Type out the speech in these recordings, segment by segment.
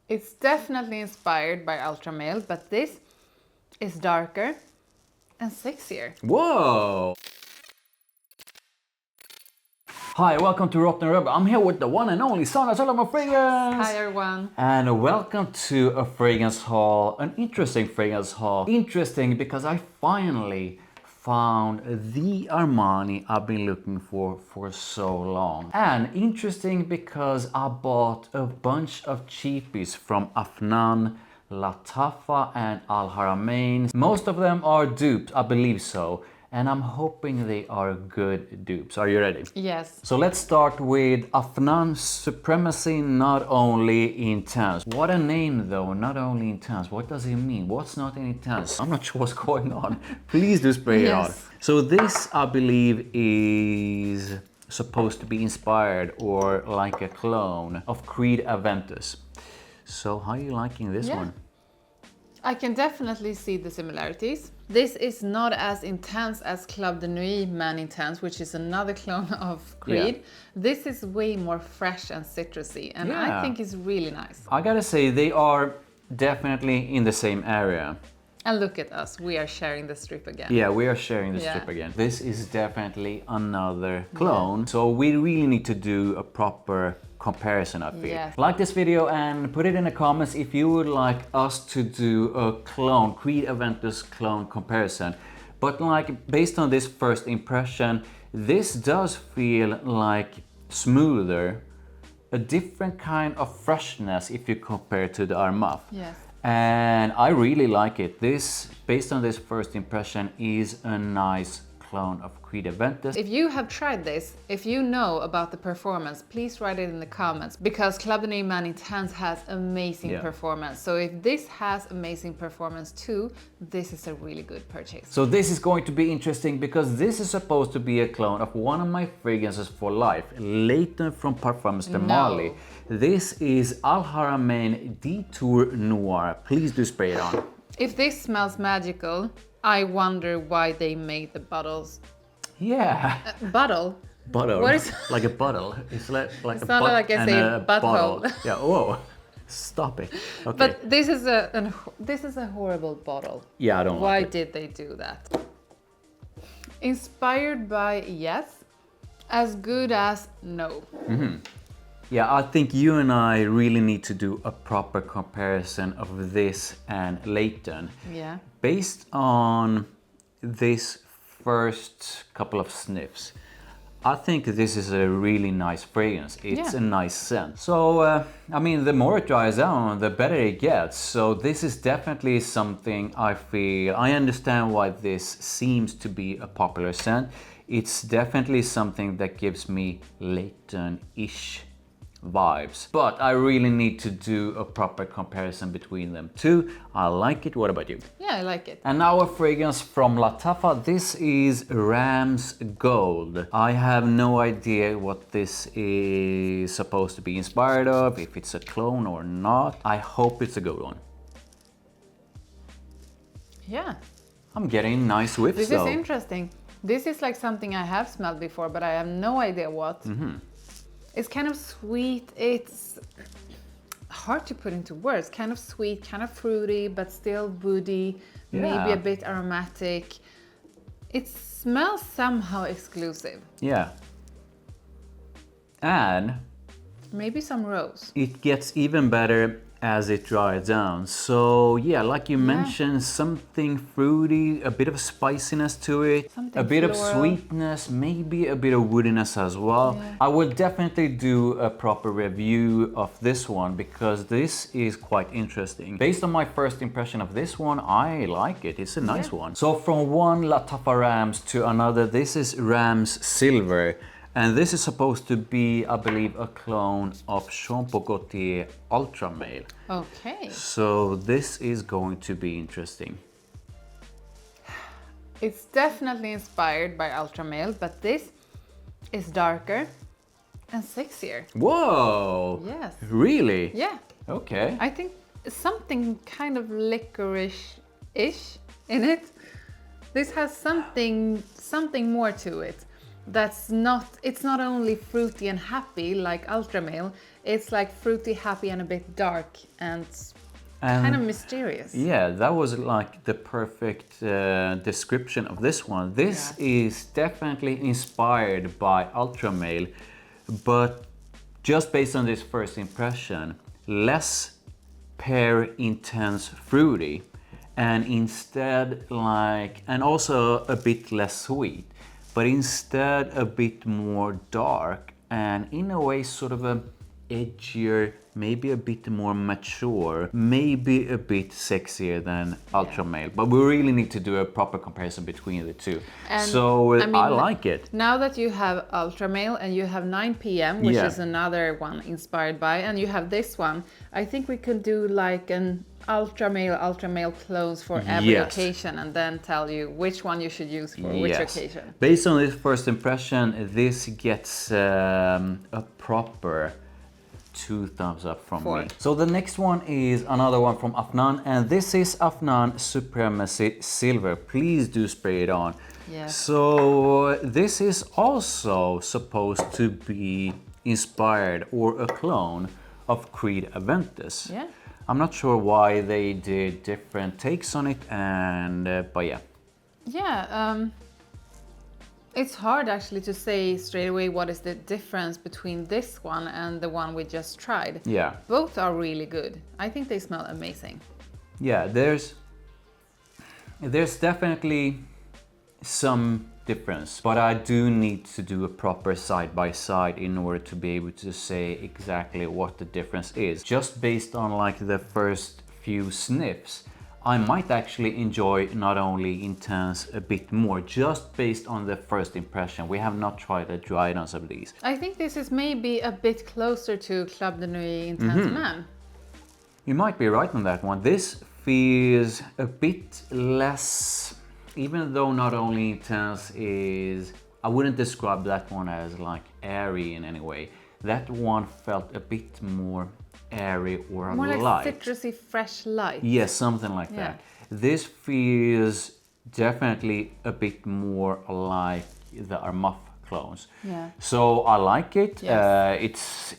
It's definitely inspired by Ultra Male, but this is darker and sexier. Whoa! Hi, welcome to Therottenrebel. I'm here with the one and only Solomon Fragrance. Hi everyone. And welcome to a fragrance haul, an interesting fragrance haul. Interesting because I finally found the Armani I've been looking for so long. And interesting because I bought a bunch of cheapies from Afnan, Lattafa and Al Haramain. Most of them are dupes, I believe so. And I'm hoping they are good dupes. Are you ready? Yes. So let's start with Afnan Supremacy, Not Only Intense. What a name though, Not Only Intense. What does it mean? What's not intense? I'm not sure what's going on. Please do spray it on. So this, I believe, is supposed to be inspired or like a clone of Creed Aventus. So how are you liking this one? I can definitely see the similarities. This is not as intense as Club de Nuit Man Intense, which is another clone of Creed. This is way more fresh and citrusy, and I think it's really nice. I gotta say, they are definitely in the same area. And look at us, we are sharing the strip again. Yeah, we are sharing the strip again. This is definitely another clone, so we really need to do a proper comparison, I feel. Yes. Like this video and put it in the comments if you would like us to do a clone, Creed Aventus clone comparison. But like, based on this first impression, this does feel like smoother, a different kind of freshness if you compare to the Armaf. Yes. And I really like it. This, based on this first impression, is a nice clone of Creed Aventus. If you have tried this, if you know about the performance, please write it in the comments, because Club de Nuit Man Intense has amazing performance. So if this has amazing performance too, this is a really good purchase. So this is going to be interesting because this is supposed to be a clone of one of my fragrances for life, Layton from Parfums de Marly. This is Al Haramain Detour Noir. Please do spray it on. If this smells magical, I wonder why they made the bottles. Yeah. Bottle? Bottle. What is like a bottle. It's like a not butt like I and say a butthole. bottle. Yeah. Whoa. Stop it. Okay. But this is a horrible bottle. Yeah, I don't Why like it. did they do that? Inspired by yes, as good as no. Yeah, I think you and I really need to do a proper comparison of this and Layton. Yeah. Based on this first couple of sniffs, I think this is a really nice fragrance. It's a nice scent. So, I mean, the more it dries down, the better it gets. So this is definitely something I feel, I understand why this seems to be a popular scent. It's definitely something that gives me Layton-ish vibes, but I really need to do a proper comparison between them two. I like it. What about you? Yeah, I like it. And now a fragrance from Lattafa. This is Ramz Gold. I have no idea what this is supposed to be inspired of, if it's a clone or not. I hope it's a good one. Yeah. I'm getting nice whiffs This though. is interesting. This is like something I have smelled before, but I have no idea what. It's kind of sweet. It's hard to put into words. Kind of sweet, kind of fruity, but still woody, maybe a bit aromatic. It smells somehow exclusive. Yeah. And maybe some rose. it gets even better as it dries down. So yeah, like you mentioned, something fruity, a bit of spiciness to it, Something a bit floral. of sweetness, maybe a bit of woodiness as well. I will definitely do a proper review of this one because this is quite interesting. Based on my first impression of this one, I like it. It's a nice one. So from one Lattafa Ramz to another, this is Ramz Silver. And this is supposed to be, I believe, a clone of Jean Paul Gaultier Ultra Male. Okay. So this is going to be interesting. It's definitely inspired by Ultra Male, but this is darker and sexier. Whoa! Yes. Really? Yeah. Okay. I think something kind of licorice-ish in it. This has something more to it. It's not only fruity and happy like Ultra Male, It's like fruity, happy, and a bit dark and kind of mysterious. Yeah, that was like the perfect description of this one. This is definitely inspired by Ultra Male, but just based on this first impression, less pear intense fruity, and instead and also a bit less sweet, but instead a bit more dark and in a way sort of a edgier, maybe a bit more mature, maybe a bit sexier than Ultra Male. But we really need to do a proper comparison between the two. And, so I mean, I like it. Now that you have Ultra Male and you have 9 p.m., which is another one inspired by, and you have this one, I think we could do like an Ultra Male clones for every occasion, and then tell you which one you should use for which occasion. Based on this first impression, this gets a proper 2 thumbs up from me. So the next one is another one from Afnan, and this is Afnan Supremacy Silver. Please do spray it on. Yes. So this is also supposed to be inspired or a clone of Creed Aventus. Yeah. I'm not sure why they did different takes on it, and but yeah. Yeah. It's hard actually to say straight away what is the difference between this one and the one we just tried. Yeah. Both are really good. I think they smell amazing. Yeah, there's definitely some difference, but I do need to do a proper side by side in order to be able to say exactly what the difference is. Just based on like the first few sniffs, I might actually enjoy Not Only Intense a bit more, just based on the first impression. We have not tried the dry downs of these. I think this is maybe a bit closer to Club de Nuit Intense Man. You might be right on that one. This feels a bit less, even though Not Only Intense is, I wouldn't describe that one as like airy in any way. That one felt a bit more airy or more light. Like citrusy, fresh light. Yes, something like that. This feels definitely a bit more like the Armaf clones. Yeah. So I like it. Yes.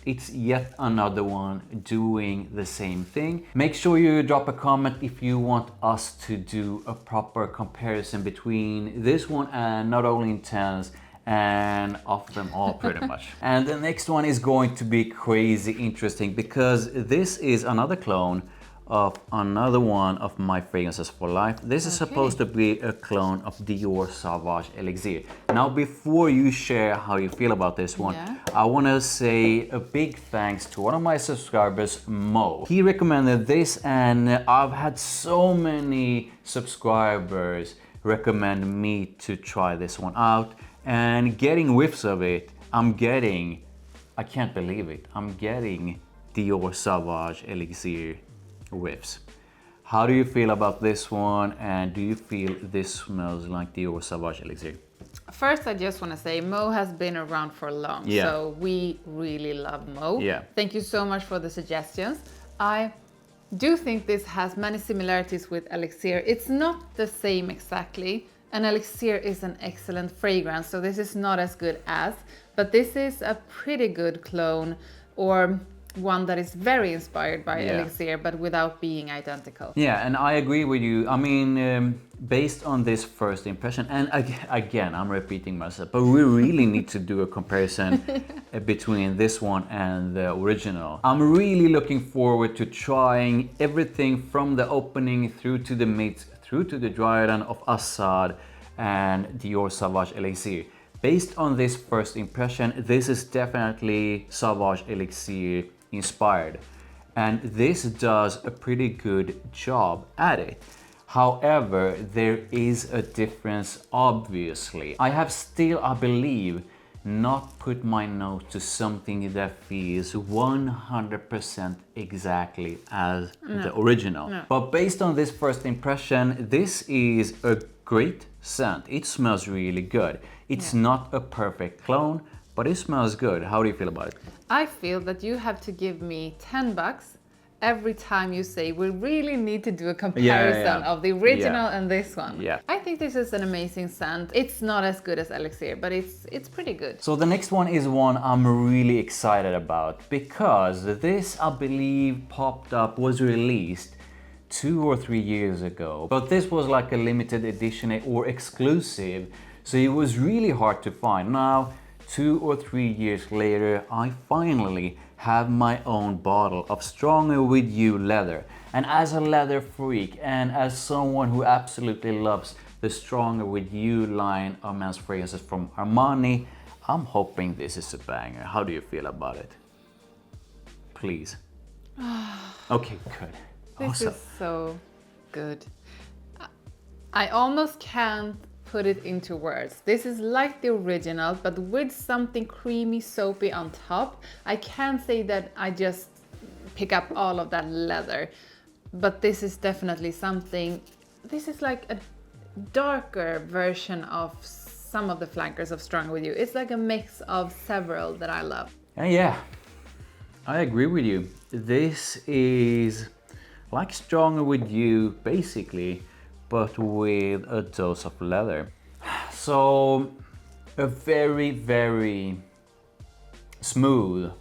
It's yet another one doing the same thing. Make sure you drop a comment if you want us to do a proper comparison between this one and Not Only Intense and of them all pretty much. And the next one is going to be crazy interesting because this is another clone of another one of my fragrances for life. This is supposed to be a clone of Dior Sauvage Elixir. Now before you share how you feel about this one, I want to say a big thanks to one of my subscribers, Mo. He recommended this, and I've had so many subscribers recommend me to try this one out. And getting whiffs of it, I can't believe it, I'm getting Dior Sauvage Elixir whiffs. How do you feel about this one, and do you feel this smells like Dior Sauvage Elixir? First, I just want to say Mo has been around for long, so we really love Mo. Thank you so much for the suggestions. I do think this has many similarities with Elixir. It's not the same exactly. And Elixir is an excellent fragrance, so this is not as good as, but this is a pretty good clone, or one that is very inspired by Elixir, but without being identical. Yeah, and I agree with you. I mean, based on this first impression, and again, I'm repeating myself, but we really need to do a comparison between this one and the original. I'm really looking forward to trying everything from the opening through to the mid, through to the dry down of Assad and Dior Sauvage Elixir. Based on this first impression, this is definitely Sauvage Elixir inspired, and this does a pretty good job at it. However, there is a difference, obviously. I have still, I believe, not put my nose to something that feels 100% exactly as the original. But based on this first impression, this is a great scent. It smells really good. It's not a perfect clone, but it smells good. How do you feel about it? I feel that you have to give me $10 every time you say we really need to do a comparison of the original and this one. Yeah. I think this is an amazing scent. It's not as good as Elixir, but it's pretty good. So the next one is one I'm really excited about because this, I believe, popped up, was released 2 or 3 years ago. But this was like a limited edition or exclusive, so it was really hard to find. Now, 2 or 3 years later, I finally have my own bottle of Stronger With You leather. And as a leather freak and as someone who absolutely loves the Stronger With You line of men's fragrances from Armani, I'm hoping this is a banger. How do you feel about it? Please. Okay, good. This Awesome. is so good. I almost can't put it into words. This is like the original, but with something creamy, soapy on top. I can't say that I just pick up all of that leather, but this is definitely something. This is like a darker version of some of the flankers of Stronger With You. It's like a mix of several that I love. Yeah, I agree with you. This is like Stronger With You, basically, but with a dose of leather. So a very, very smooth,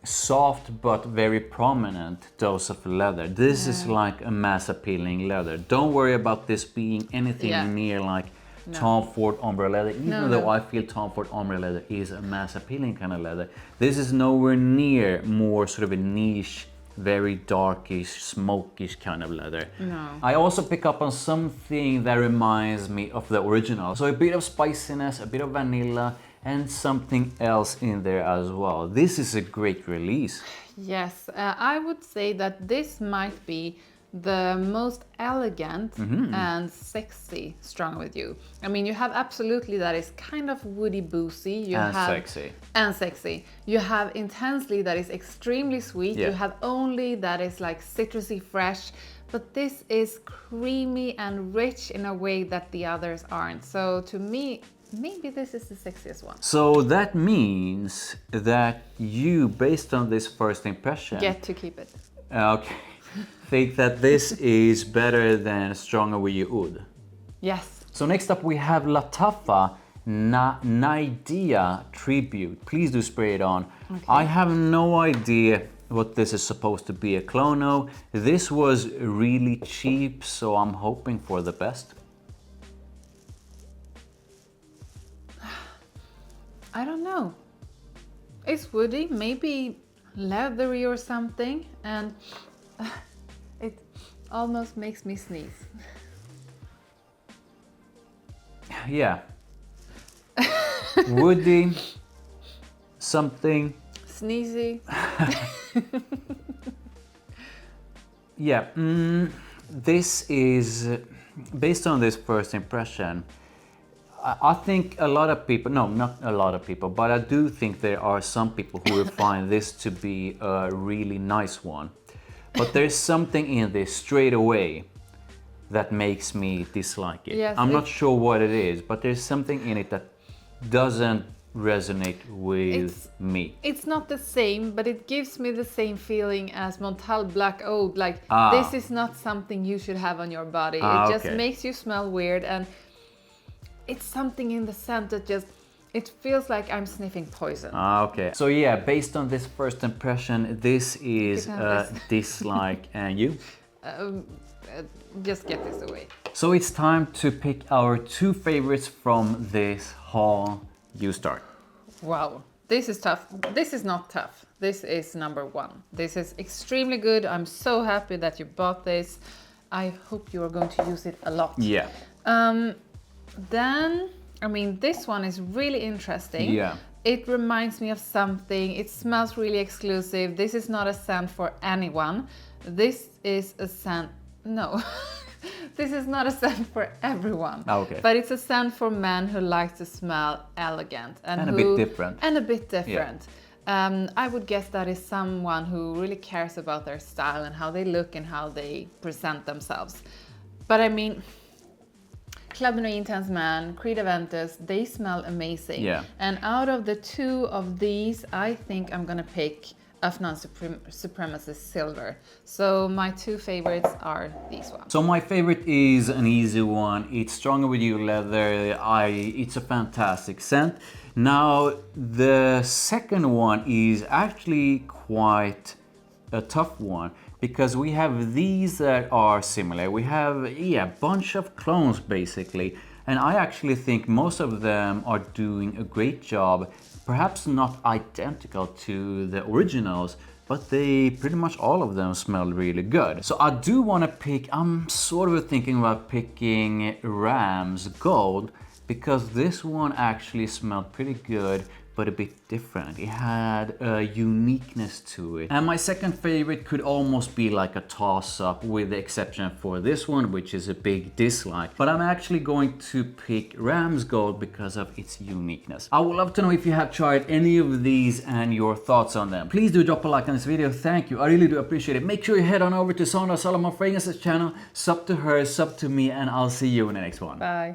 soft but very prominent dose of leather. This is like a mass appealing leather. Don't worry about this being anything near like Tom Ford ombre leather, even though I feel Tom Ford ombre leather is a mass appealing kind of leather. This is nowhere near more sort of a niche, very darkish, smokish kind of leather. No. I also pick up on something that reminds me of the original. So a bit of spiciness, a bit of vanilla, and something else in there as well. This is a great release. Yes, I would say that this might be the most elegant and sexy Stronger With You. I mean, you have Absolutely that is kind of woody boozy. You have Sexy. And sexy. You have Intensely that is extremely sweet. Yeah. You have Only that is like citrusy fresh. But this is creamy and rich in a way that the others aren't. So to me, maybe this is the sexiest one. So that means that you, based on this first impression, Get to keep it. okay, think that this is better than Stronger With You Oud. Yes. So next up we have Lattafa Najdia Tribute. Please do spray it on. Okay. I have no idea what this is supposed to be, a clono. This was really cheap, so I'm hoping for the best. I don't know. It's woody, maybe leathery or something, and it almost makes me sneeze. Yeah. Woody, something. Sneezy. Yeah, this is, based on this first impression, I think a lot of people, no, not a lot of people, but I do think there are some people who will find this to be a really nice one. But there's something in this straight away that makes me dislike it. Yes, I'm not sure what it is, but there's something in it that doesn't resonate with me. It's not the same, but it gives me the same feeling as Montal Black Oud. Like, this is not something you should have on your body. It just makes you smell weird, and it's something in the scent that just, it feels like I'm sniffing poison. Okay. So yeah, based on this first impression, this is a dislike. And you? Just get this away. So it's time to pick our 2 favorites from this haul. You start. Wow, this is tough. This is not tough. This is number 1. This is extremely good. I'm so happy that you bought this. I hope you are going to use it a lot. Yeah. Then, I mean, this one is really interesting. Yeah. It reminds me of something. It smells really exclusive. This is not a scent for anyone. This is a scent, no. This is not a scent for everyone. Okay. But it's a scent for men who like to smell elegant. And a bit different. And a bit different. Yeah. I would guess that is someone who really cares about their style and how they look and how they present themselves. But I mean, Club Noir Intense Man, Creed Aventus, they smell amazing. Yeah. And out of the 2 of these, I think I'm gonna pick Afnan Supremacy Silver. So my two favorites are these ones. So my favorite is an easy one. It's Stronger With You leather. It's a fantastic scent. Now the second one is actually quite a tough one, because we have these that are similar. We have a bunch of clones basically, and I actually think most of them are doing a great job. Perhaps not identical to the originals, but they pretty much all of them smell really good. So I do want to pick, I'm sort of thinking about picking Ramz Gold, because this one actually smelled pretty good, but a bit different. It had a uniqueness to it. And my second favorite could almost be like a toss-up, with the exception for this one, which is a big dislike. But I'm actually going to pick Ramz Gold because of its uniqueness. I would love to know if you have tried any of these and your thoughts on them. Please do drop a like on this video. Thank you. I really do appreciate it. Make sure you head on over to Sandra Salomon Fragrance's channel, sub to her, sub to me, and I'll see you in the next one. Bye.